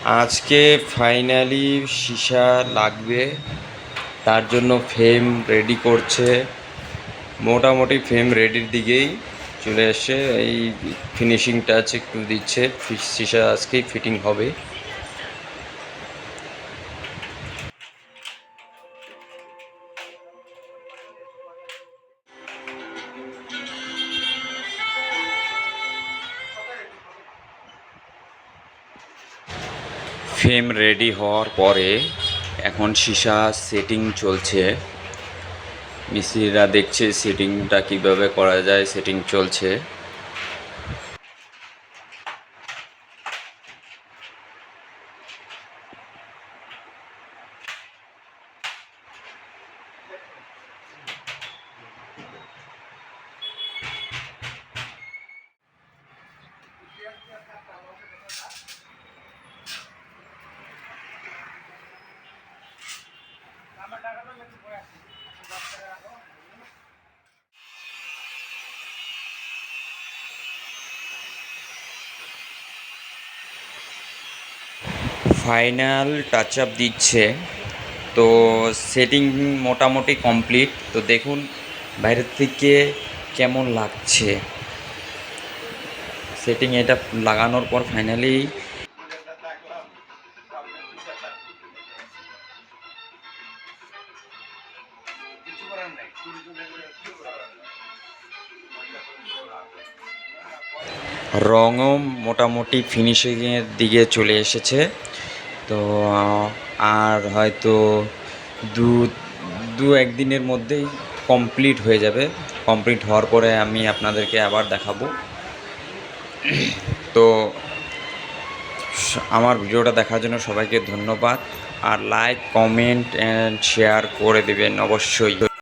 আজকে ফাইনালি সীসা লাগবে, তার জন্য ফ্রেম রেডি করছে। মোটামুটি ফ্রেম রেডির দিকেই চলে এসে এই ফিনিশিং টাচ একটু দিচ্ছে। সীসা আজকেই ফিটিং হবে। ফ্রেম রেডি হওয়ার পরে এখন সীসা সেটিং চলছে। মিস্ত্রিরা দেখছে সেটিংটা কিভাবে করা যায়, সেটিং চলছে। ফাইনাল টাচ আপ দিচ্ছে, তো সেটিং মোটামুটি কমপ্লিট। তো দেখুন বাইরের থেকে কেমন লাগছে সেটিং। এটা লাগানোর পর ফাইনালি রঙও মোটামুটি ফিনিশিংয়ের দিকে চলে এসেছে। তো আর হয়তো দু দু একদিনের মধ্যেই কমপ্লিট হয়ে যাবে। কমপ্লিট হওয়ার পরে আমি আপনাদেরকে আবার দেখাবো। তো আমার ভিডিওটা দেখার জন্য সবাইকে ধন্যবাদ। আর লাইক, কমেন্ট অ্যান্ড শেয়ার করে দেবেন অবশ্যই।